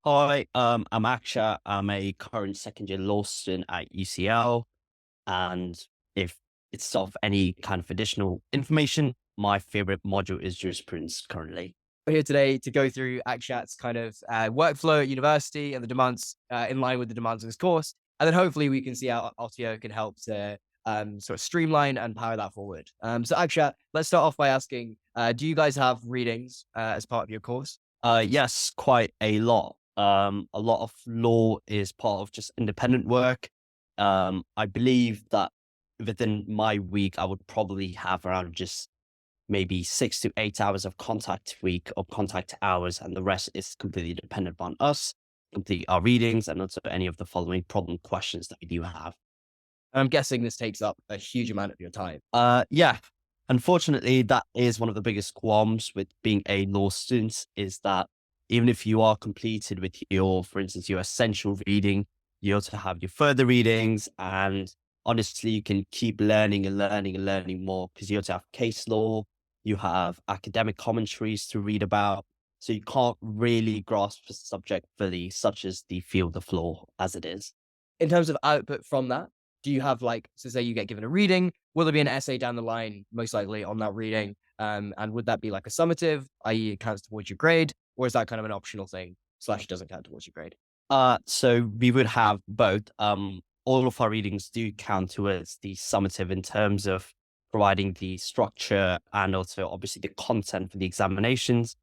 Hi, I'm Akshat. I'm a current second year law student at UCL. And if it's of any kind of additional information, my favorite module is jurisprudence currently. We're here today to go through Akshat's kind of workflow at university and the demands in line with the demands of this course. And then hopefully we can see how Otio can help to sort of streamline and power that forward. So Akshat, let's start off by asking, do you guys have readings as part of your course? Yes, quite a lot. A lot of law is part of just independent work. I believe that within my week, I would probably have around just maybe 6 to 8 hours of contact week or contact hours, and the rest is completely dependent on us, complete our readings, and also any of the following problem questions that we do have. And I'm guessing this takes up a huge amount of your time. Yeah, unfortunately, that is one of the biggest qualms with being a law student is that even if you are completed with your, for instance, your essential reading, you also have your further readings. And honestly, you can keep learning and learning and learning more because you also have case law, you have academic commentaries to read about. So you can't really grasp the subject fully, such as the field of law as it is. In terms of output from that, do you have like, so say you get given a reading, will there be an essay down the line, most likely on that reading? And would that be like a summative, i.e. it counts towards your grade, or is that kind of an optional thing, slash it doesn't count towards your grade? So we would have both. All of our readings do count towards the summative in terms of providing the structure and also obviously the content for the examinations.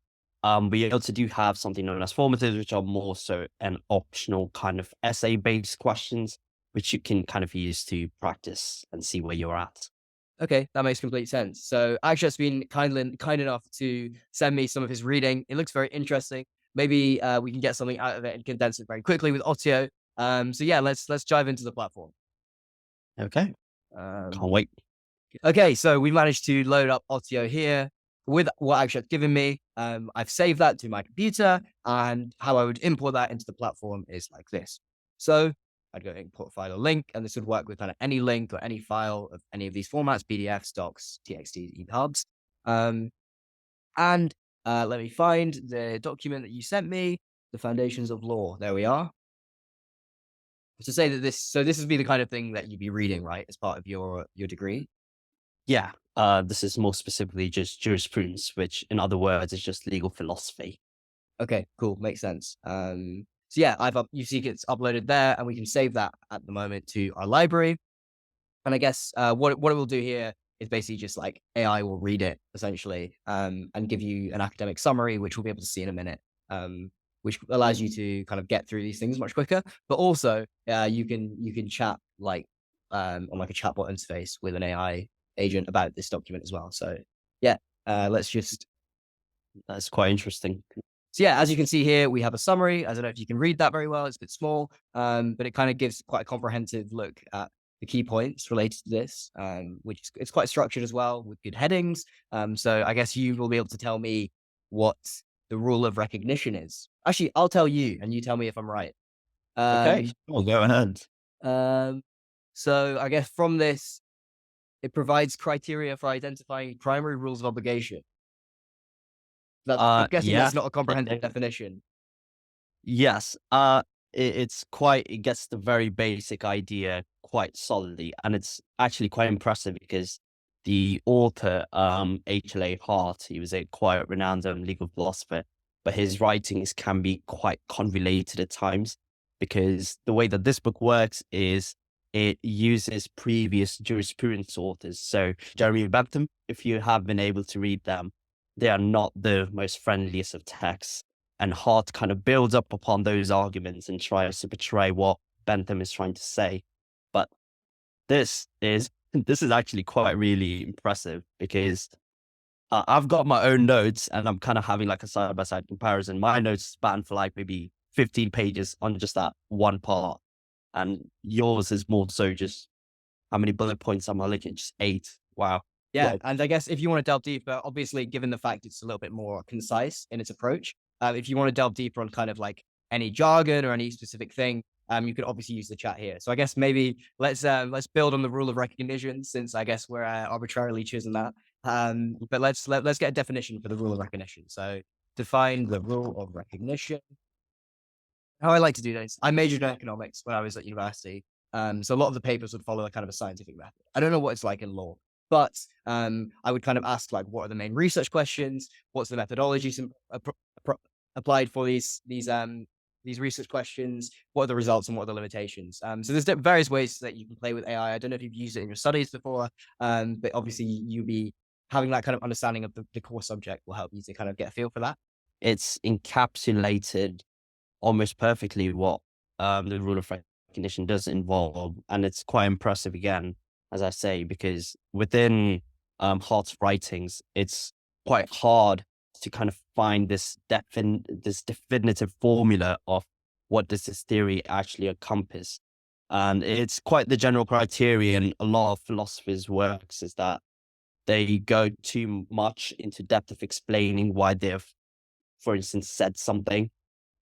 We also do have something known as formatives, which are more so an optional kind of essay-based questions, which you can kind of use to practice and see where you're at. Okay, that makes complete sense. So Akshat's been kind enough to send me some of his reading. It looks very interesting. Maybe we can get something out of it and condense it very quickly with Otio. So yeah, let's dive into the platform. Okay, Um, can't wait. okay, so we managed to load up Otio here with what Akshat's given me. I've saved that to my computer, and how I would import that into the platform is like this. So I'd go import file or link, and this would work with kind of any link or any file of any of these formats: PDFs, docs, TXT, EPUBs. Um, and let me find the document that you sent me, the Foundations of Law. There we are. To say that this would be the kind of thing that you'd be reading, right, as part of your degree. Yeah, this is more specifically just jurisprudence, which in other words is just legal philosophy. Okay, cool. Makes sense. So yeah, you see it's uploaded there, and we can save that at the moment to our library. And I guess what it will do here is basically just like AI will read it essentially, and give you an academic summary, which we'll be able to see in a minute. Which allows you to kind of get through these things much quicker. But also, you can chat like on like a chatbot interface with an AI agent about this document as well. So yeah, let's just That's quite interesting. so yeah, as you can see here, we have a summary. I don't know if you can read that very well. It's a bit small, but it kind of gives quite a comprehensive look at the key points related to this, which is it's quite structured as well with good headings. So I guess you will be able to tell me what the rule of recognition is. Actually, I'll tell you, and you tell me if I'm right. Okay, Um, well, go ahead. um, so I guess from this, it provides criteria for identifying primary rules of obligation. I'm guessing Yeah, that's not a comprehensive it- definition. yes. It's quite. It gets the very basic idea quite solidly, and it's actually quite impressive because the author, HLA Hart, he was a quite renowned legal philosopher, but his writings can be quite convoluted at times because the way that this book works is it uses previous jurisprudence authors. So Jeremy Bentham, if you have been able to read them, they are not the most friendliest of texts. And Hart kind of builds up upon those arguments and tries to portray what Bentham is trying to say. But this is this is actually quite really impressive because I've got my own notes and I'm kind of having like a side by side comparison. My notes span for like maybe 15 pages on just that one part, and yours is more so just how many bullet points am I looking at? Just eight. Wow. Yeah, Well, and I guess if you want to delve deeper, obviously, given the fact it's a little bit more concise in its approach, if you want to delve deeper on kind of like any jargon or any specific thing, you could obviously use the chat here. So I guess maybe let's build on the rule of recognition since I guess we're arbitrarily choosing that. But let's get a definition for the rule of recognition. So define the rule of recognition. how I like to do this, I majored in economics when I was at university. So a lot of the papers would follow a kind of a scientific method. I don't know what it's like in law, but I would kind of ask like, what are the main research questions? What's the methodology applied for these research questions? What are the results and what are the limitations? So there's various ways that you can play with AI. I don't know if you've used it in your studies before, but obviously you'll be having that kind of understanding of the core subject will help you to kind of get a feel for that. It's encapsulated almost perfectly what the rule of recognition does involve, and it's quite impressive again, as I say, because within Hart's writings, it's quite hard to kind of find this definitive formula of what does this theory actually encompass. And it's quite the general criterion a lot of philosophers' works is that they go too much into depth of explaining why they've, for instance, said something,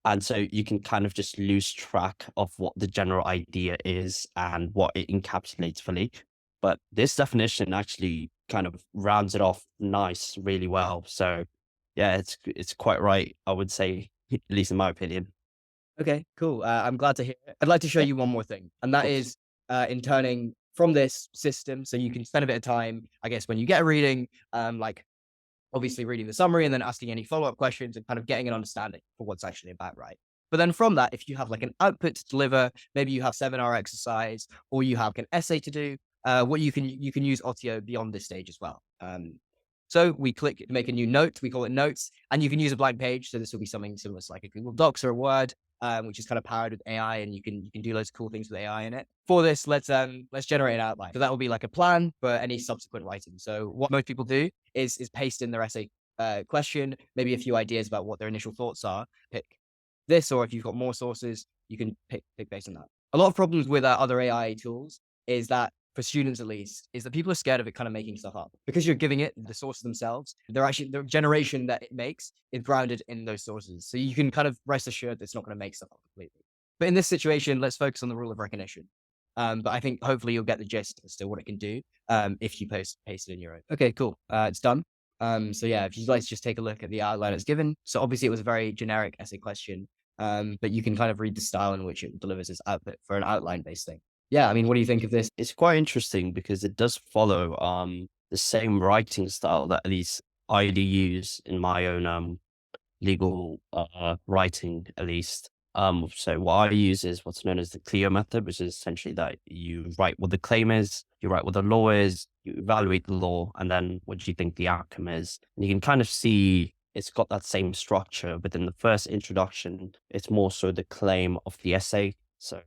and so you can kind of just lose track of what the general idea is and what it encapsulates fully. But this definition actually kind of rounds it off nice, really well. So yeah, it's quite right, I would say, at least in my opinion. Okay, cool. I'm glad to hear it. I'd like to show Yeah, you one more thing, and of that course. is in turning from this system. So you can spend a bit of time, I guess, when you get a reading, like obviously reading the summary and then asking any follow-up questions and kind of getting an understanding for what's actually about, right? But then from that, if you have like an output to deliver, maybe you have seminar exercise or you have an essay to do, what you can use Otio beyond this stage as well. So we click make a new note, we call it notes, and you can use a blank page. So this will be something similar to like a Google Docs or a Word, which is kind of powered with AI, and you can do loads of cool things with AI in it. For this, let's generate an outline. So that will be like a plan for any subsequent writing. So what most people do is paste in their essay question, maybe a few ideas about what their initial thoughts are. Pick this, or if you've got more sources, you can pick based on that. A lot of problems with other AI tools is that for students at least, is that people are scared of it kind of making stuff up because you're giving it the sources themselves. They're actually the generation that it makes is grounded in those sources. So you can kind of rest assured that it's not going to make stuff up completely. But in this situation, let's focus on the rule of recognition. But I think hopefully you'll get the gist as to what it can do if you paste it in your own. Okay, cool. It's done. So yeah, if you'd like to just take a look at the outline it's given. So obviously it was a very generic essay question, but you can kind of read the style in which it delivers its output for an outline based thing. Yeah, I mean, what do you think of this? It's quite interesting because it does follow the same writing style that at least I do use in my own legal writing, at least. So what I use is what's known as the Clio method, which is essentially that you write what the claim is, you write what the law is, you evaluate the law, and then what do you think the outcome is. And you can kind of see it's got that same structure. Within the first introduction, it's more so the claim of the essay. So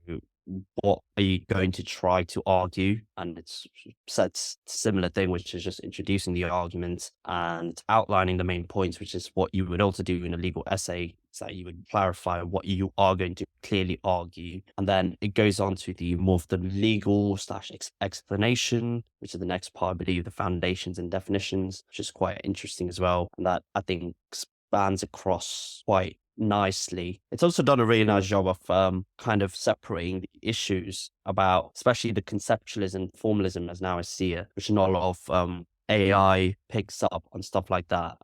what are you going to try to argue? And it's sets similar thing, which is just introducing the argument and outlining the main points, which is what you would also do in a legal essay. So that you would clarify what you are going to clearly argue. And then it goes on to the more of the legal slash explanation, which is the next part, I believe, the foundations and definitions, which is quite interesting as well. And that I think spans across quite nicely. It's also done a really nice job of kind of separating the issues about, especially the conceptualism, formalism, as now I see it, which not a lot of AI picks up on stuff like that.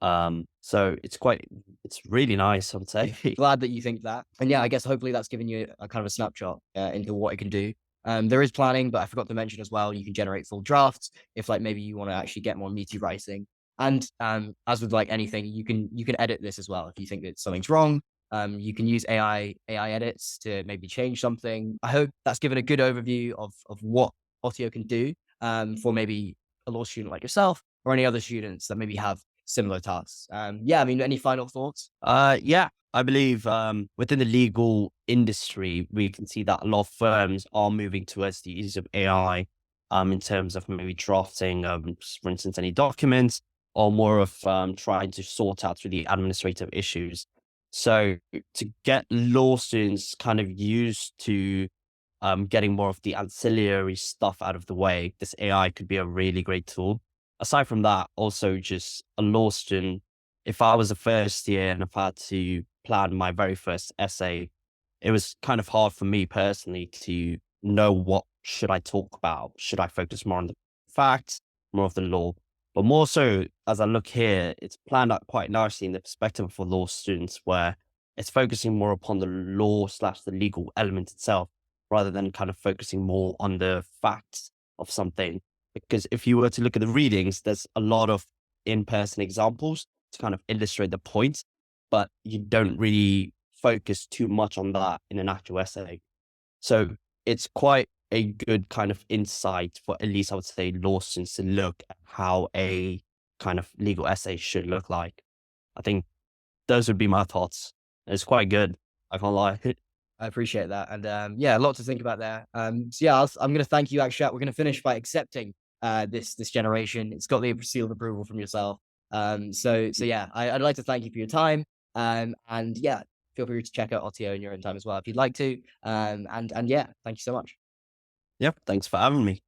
So it's really nice, I would say. Glad that you think that. And yeah, I guess hopefully that's given you a kind of a snapshot into what it can do. There is planning, but I forgot to mention as well, you can generate full drafts if like maybe you want to actually get more meaty writing. And as with like anything, you can edit this as well if you think that something's wrong. You can use AI edits to maybe change something. I hope that's given a good overview of what Otio can do for maybe a law student like yourself or any other students that maybe have similar tasks. Yeah, I mean, any final thoughts? Yeah, I believe within the legal industry, we can see that a lot of firms are moving towards the use of AI in terms of maybe drafting, for instance, any documents, or more of trying to sort out through the administrative issues. So to get law students kind of used to getting more of the ancillary stuff out of the way, this AI could be a really great tool. Aside from that, also just a law student, if I was a first year and if I had to plan my very first essay, it was kind of hard for me personally to know what should I talk about. Should I focus more on the facts, more of the law? But more so, as I look here, it's planned out quite nicely in the perspective for law students where it's focusing more upon the law slash the legal element itself, rather than kind of focusing more on the facts of something. Because if you were to look at the readings, there's a lot of in-person examples to kind of illustrate the point, but you don't really focus too much on that in an actual essay. So it's quite a good kind of insight for, at least I would say, law students to look at how a kind of legal essay should look like. I think those would be my thoughts. It's quite good. I can't lie. I appreciate that. And yeah, a lot to think about there. So yeah, I'm going to thank you, Akshat. We're going to finish by accepting this generation. It's got the seal of approval from yourself. So yeah, I'd like to thank you for your time. And yeah, feel free to check out Otio in your own time as well if you'd like to. And yeah, thank you so much. Yeah, thanks for having me.